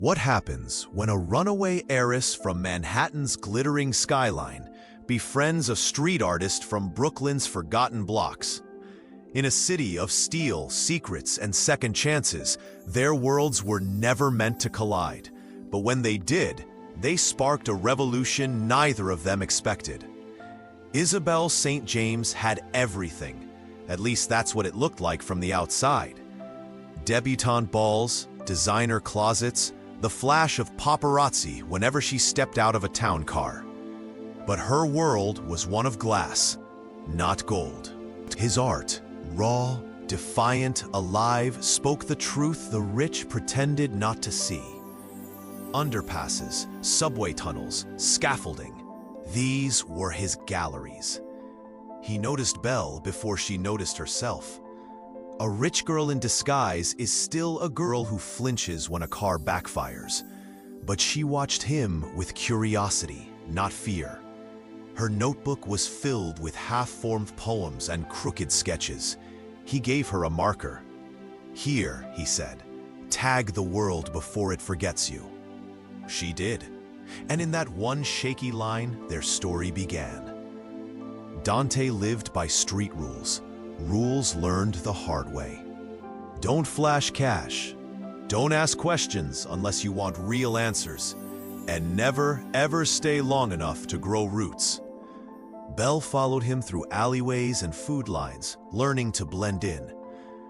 What happens when a runaway heiress from Manhattan's glittering skyline befriends a street artist from Brooklyn's forgotten blocks? In a city of steel, secrets, and second chances, their worlds were never meant to collide. But when they did, they sparked a revolution neither of them expected. Isabel St. James had everything. At least that's what it looked like from the outside. Debutante balls, designer closets, the flash of paparazzi whenever she stepped out of a town car. But her world was one of glass, not gold. His art, raw, defiant, alive, spoke the truth the rich pretended not to see. Underpasses, subway tunnels, scaffolding, these were his galleries. He noticed Belle before she noticed herself. A rich girl in disguise is still a girl who flinches when a car backfires. But she watched him with curiosity, not fear. Her notebook was filled with half-formed poems and crooked sketches. He gave her a marker. "Here," he said, "tag the world before it forgets you." She did. And in that one shaky line, their story began. Dante lived by street rules, rules learned the hard way. Don't flash cash. Don't ask questions unless you want real answers. And never, ever stay long enough to grow roots. Belle followed him through alleyways and food lines, learning to blend in.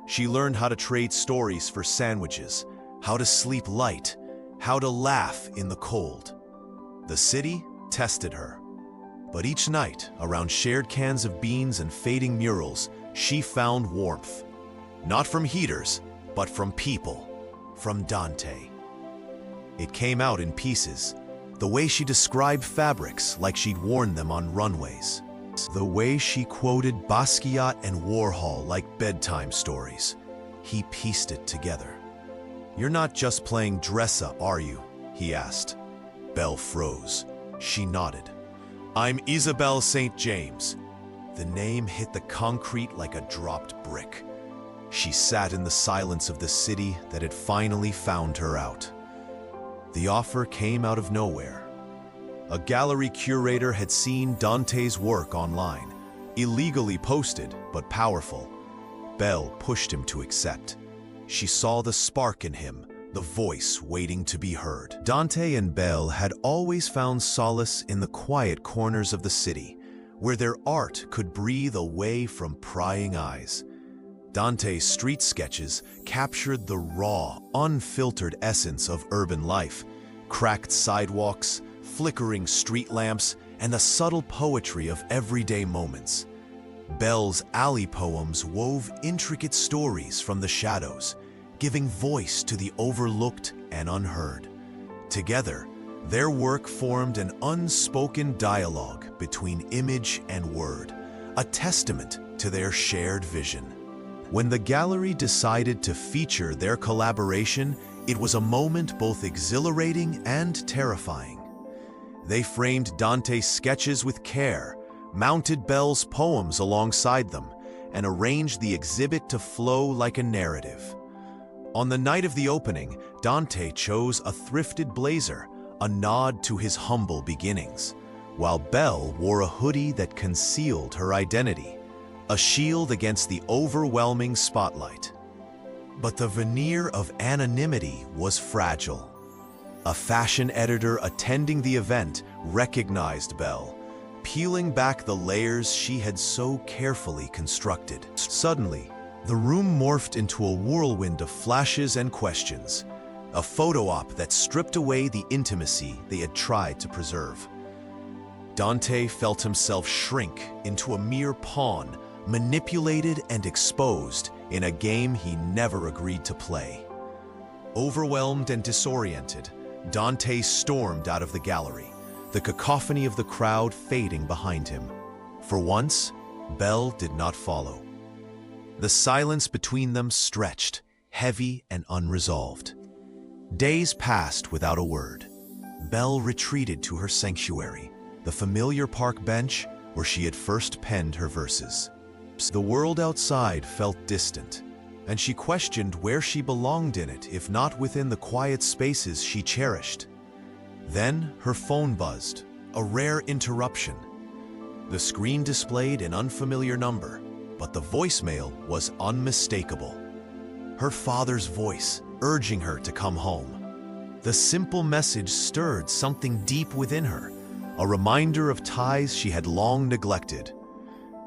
She learned how to trade stories for sandwiches, how to sleep light, how to laugh in the cold. The city tested her. But each night, around shared cans of beans and fading murals, she found warmth. Not from heaters, but from people, from Dante. It came out in pieces. The way she described fabrics like she'd worn them on runways. The way she quoted Basquiat and Warhol like bedtime stories. He pieced it together. "You're not just playing dress-up, are you?" he asked. Belle froze. She nodded. "I'm Isabel St. James." The name hit the concrete like a dropped brick. She sat in the silence of the city that had finally found her out. The offer came out of nowhere. A gallery curator had seen Dante's work online, illegally posted but powerful. Belle pushed him to accept. She saw the spark in him, the voice waiting to be heard. Dante and Belle had always found solace in the quiet corners of the city, where their art could breathe away from prying eyes. Dante's street sketches captured the raw, unfiltered essence of urban life, cracked sidewalks, flickering street lamps, and the subtle poetry of everyday moments. Belle's alley poems wove intricate stories from the shadows, giving voice to the overlooked and unheard. Together, their work formed an unspoken dialogue between image and word, a testament to their shared vision. When the gallery decided to feature their collaboration, it was a moment both exhilarating and terrifying. They framed Dante's sketches with care, mounted Belle's poems alongside them, and arranged the exhibit to flow like a narrative. On the night of the opening, Dante chose a thrifted blazer, a nod to his humble beginnings, while Belle wore a hoodie that concealed her identity, a shield against the overwhelming spotlight. But the veneer of anonymity was fragile. A fashion editor attending the event recognized Belle, peeling back the layers she had so carefully constructed. Suddenly, the room morphed into a whirlwind of flashes and questions, a photo op that stripped away the intimacy they had tried to preserve. Dante felt himself shrink into a mere pawn, manipulated and exposed in a game he never agreed to play. Overwhelmed and disoriented, Dante stormed out of the gallery, the cacophony of the crowd fading behind him. For once, Belle did not follow. The silence between them stretched, heavy and unresolved. Days passed without a word. Belle retreated to her sanctuary, the familiar park bench where she had first penned her verses. The world outside felt distant, and she questioned where she belonged in it, if not within the quiet spaces she cherished. Then her phone buzzed, a rare interruption. The screen displayed an unfamiliar number, but the voicemail was unmistakable. Her father's voice, urging her to come home. The simple message stirred something deep within her, a reminder of ties she had long neglected.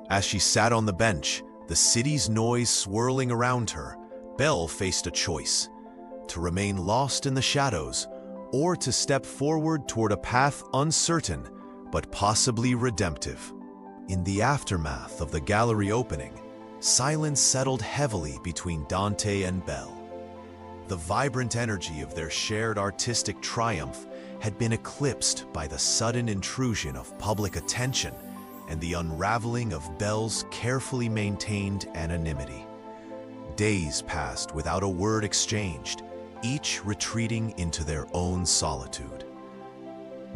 As she sat on the bench, the city's noise swirling around her, Belle faced a choice: to remain lost in the shadows, or to step forward toward a path uncertain but possibly redemptive. In the aftermath of the gallery opening, silence settled heavily between Dante and Belle. The vibrant energy of their shared artistic triumph had been eclipsed by the sudden intrusion of public attention and the unraveling of Belle's carefully maintained anonymity. Days passed without a word exchanged, each retreating into their own solitude.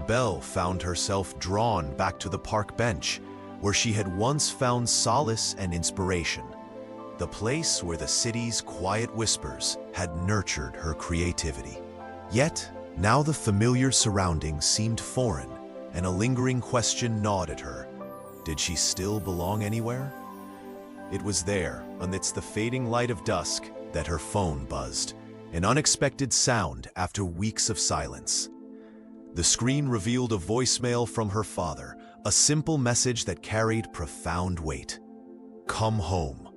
Belle found herself drawn back to the park bench, where she had once found solace and inspiration, the place where the city's quiet whispers had nurtured her creativity. Yet, now the familiar surroundings seemed foreign, and a lingering question gnawed at her. Did she still belong anywhere? It was there, amidst the fading light of dusk, that her phone buzzed, an unexpected sound after weeks of silence. The screen revealed a voicemail from her father, a simple message that carried profound weight. Come home.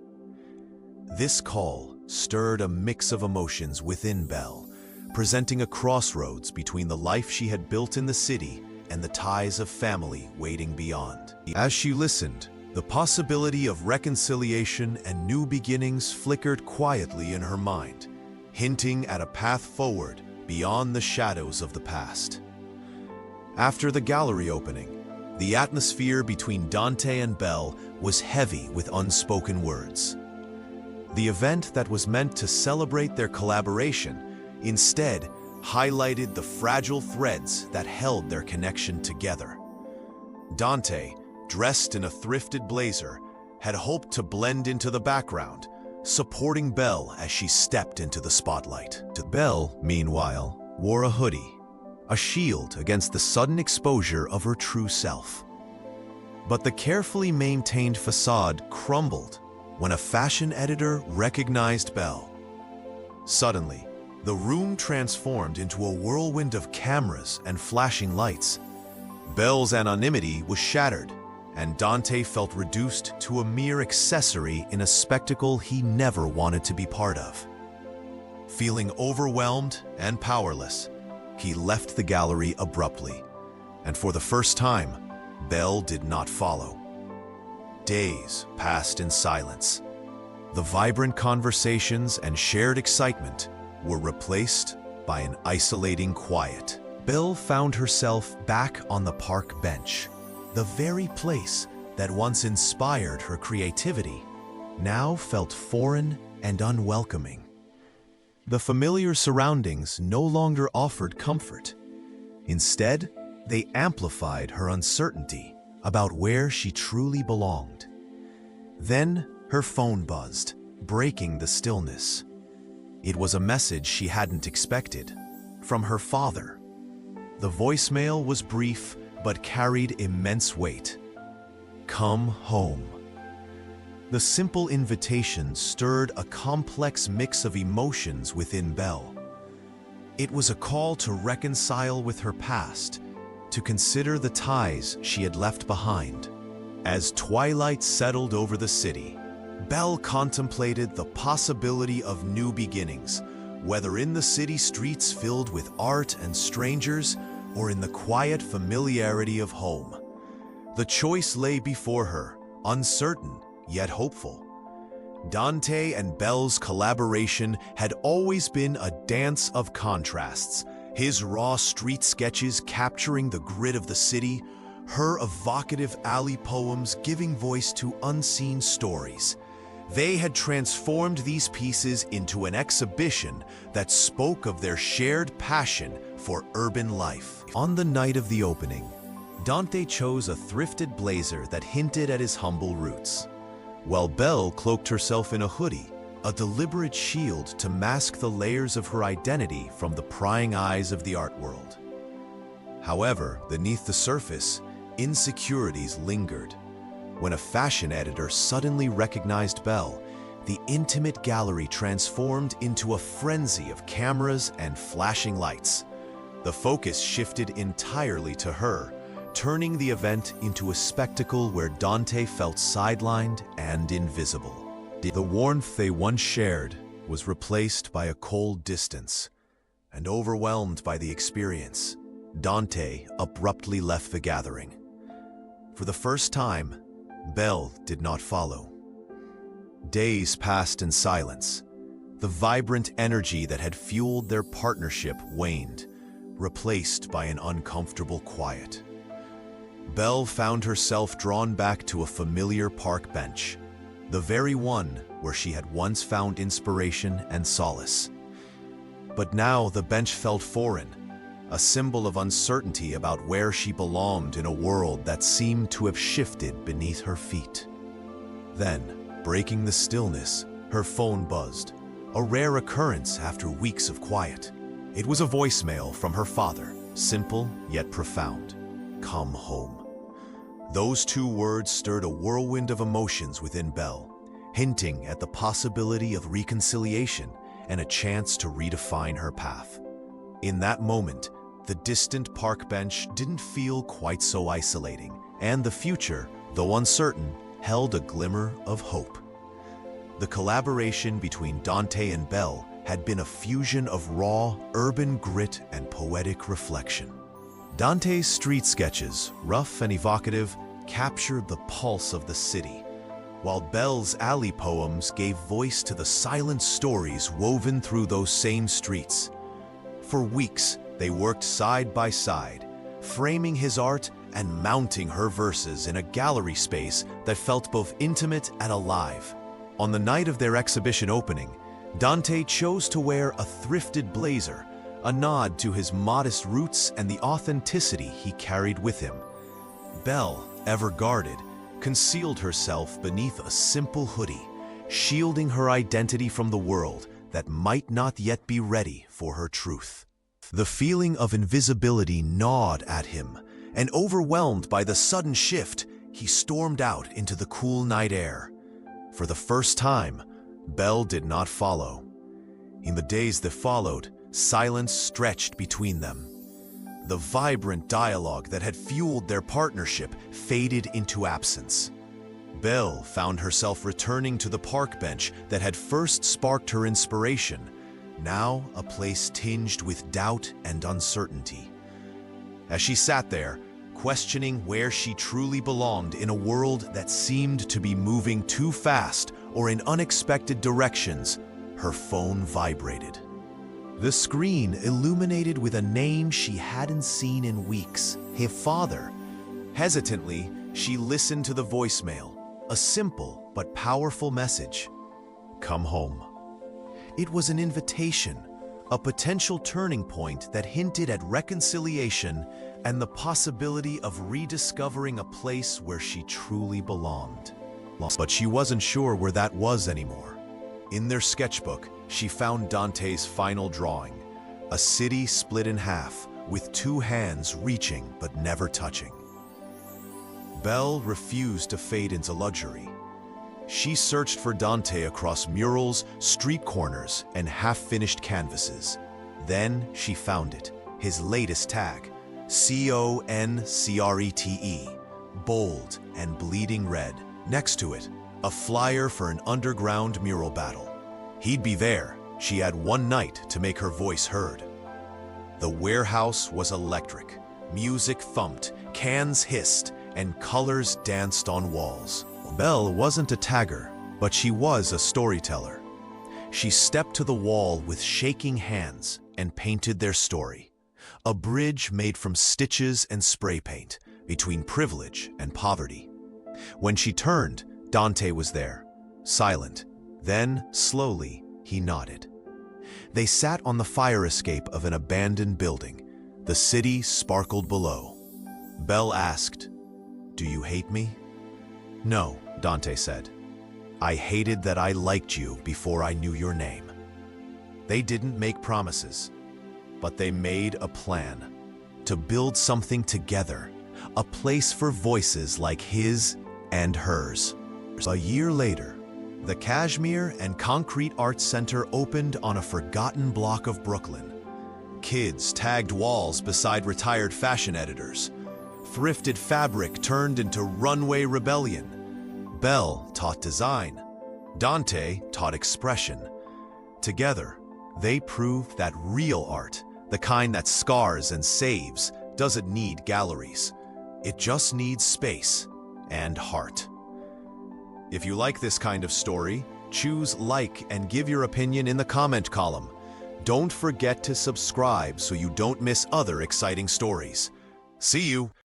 This call stirred a mix of emotions within Belle, presenting a crossroads between the life she had built in the city and the ties of family waiting beyond. As she listened, the possibility of reconciliation and new beginnings flickered quietly in her mind, hinting at a path forward beyond the shadows of the past. After the gallery opening, the atmosphere between Dante and Belle was heavy with unspoken words. The event that was meant to celebrate their collaboration instead highlighted the fragile threads that held their connection together. Dante, dressed in a thrifted blazer, had hoped to blend into the background, supporting Belle as she stepped into the spotlight. Belle, meanwhile, wore a hoodie, a shield against the sudden exposure of her true self. But the carefully maintained facade crumbled when a fashion editor recognized Belle. Suddenly, the room transformed into a whirlwind of cameras and flashing lights. Belle's anonymity was shattered, and Dante felt reduced to a mere accessory in a spectacle he never wanted to be part of. Feeling overwhelmed and powerless, he left the gallery abruptly, and for the first time, Belle did not follow. Days passed in silence. The vibrant conversations and shared excitement were replaced by an isolating quiet. Belle found herself back on the park bench, the very place that once inspired her creativity now felt foreign and unwelcoming. The familiar surroundings no longer offered comfort. Instead, they amplified her uncertainty about where she truly belonged. Then her phone buzzed, breaking the stillness. It was a message she hadn't expected, from her father. The voicemail was brief but carried immense weight. Come home. The simple invitation stirred a complex mix of emotions within Belle. It was a call to reconcile with her past, to consider the ties she had left behind. As twilight settled over the city, Belle contemplated the possibility of new beginnings, whether in the city streets filled with art and strangers, or in the quiet familiarity of home. The choice lay before her, uncertain yet hopeful. Dante and Belle's collaboration had always been a dance of contrasts, his raw street sketches capturing the grit of the city, her evocative alley poems giving voice to unseen stories. They had transformed these pieces into an exhibition that spoke of their shared passion for urban life. On the night of the opening, Dante chose a thrifted blazer that hinted at his humble roots, while Belle cloaked herself in a hoodie, a deliberate shield to mask the layers of her identity from the prying eyes of the art world. However, beneath the surface, insecurities lingered. When a fashion editor suddenly recognized Belle, the intimate gallery transformed into a frenzy of cameras and flashing lights. The focus shifted entirely to her, turning the event into a spectacle where Dante felt sidelined and invisible. The warmth they once shared was replaced by a cold distance, and overwhelmed by the experience, Dante abruptly left the gathering. For the first time, Belle did not follow. Days passed in silence. The vibrant energy that had fueled their partnership waned, replaced by an uncomfortable quiet. Belle found herself drawn back to a familiar park bench, the very one where she had once found inspiration and solace. But now the bench felt foreign, a symbol of uncertainty about where she belonged in a world that seemed to have shifted beneath her feet. Then, breaking the stillness, her phone buzzed, a rare occurrence after weeks of quiet. It was a voicemail from her father, simple yet profound. "Come home." Those two words stirred a whirlwind of emotions within Belle, hinting at the possibility of reconciliation and a chance to redefine her path. In that moment, the distant park bench didn't feel quite so isolating, and the future, though uncertain, held a glimmer of hope. The collaboration between Dante and Belle had been a fusion of raw, urban grit and poetic reflection. Dante's street sketches, rough and evocative, captured the pulse of the city, while Belle's alley poems gave voice to the silent stories woven through those same streets. For weeks, they worked side by side, framing his art and mounting her verses in a gallery space that felt both intimate and alive. On the night of their exhibition opening, Dante chose to wear a thrifted blazer, a nod to his modest roots and the authenticity he carried with him. Belle, ever guarded, concealed herself beneath a simple hoodie, shielding her identity from the world that might not yet be ready for her truth. The feeling of invisibility gnawed at him, and overwhelmed by the sudden shift, he stormed out into the cool night air. For the first time, Belle did not follow. In the days that followed, silence stretched between them. The vibrant dialogue that had fueled their partnership faded into absence. Belle found herself returning to the park bench that had first sparked her inspiration, now a place tinged with doubt and uncertainty. As she sat there, questioning where she truly belonged in a world that seemed to be moving too fast or in unexpected directions, her phone vibrated. The screen illuminated with a name she hadn't seen in weeks, her father. Hesitantly, she listened to the voicemail, a simple but powerful message. "Come home." It was an invitation, a potential turning point that hinted at reconciliation and the possibility of rediscovering a place where she truly belonged. But she wasn't sure where that was anymore. In their sketchbook, she found Dante's final drawing, a city split in half, with two hands reaching but never touching. Belle refused to fade into luxury. She searched for Dante across murals, street corners, and half-finished canvases. Then she found it, his latest tag, CONCRETE, bold and bleeding red. Next to it, a flyer for an underground mural battle. He'd be there. She had one night to make her voice heard. The warehouse was electric. Music thumped, cans hissed, and colors danced on walls. Belle wasn't a tagger, but she was a storyteller. She stepped to the wall with shaking hands and painted their story. A bridge made from stitches and spray paint between privilege and poverty. When she turned, Dante was there, silent. Then, slowly, he nodded. They sat on the fire escape of an abandoned building. The city sparkled below. Belle asked, "Do you hate me?" "No," Dante said. I hated that I liked you before I knew your name. They didn't make promises, but they made a plan to build something together, a place for voices like his and hers. A year later, the Kashmir and Concrete Arts Center opened on a forgotten block of Brooklyn. Kids tagged walls beside retired fashion editors. Thrifted fabric turned into runway rebellion. Belle taught design. Dante taught expression. Together, they proved that real art, the kind that scars and saves, doesn't need galleries. It just needs space and heart. If you like this kind of story, choose like and give your opinion in the comment column. Don't forget to subscribe so you don't miss other exciting stories. See you!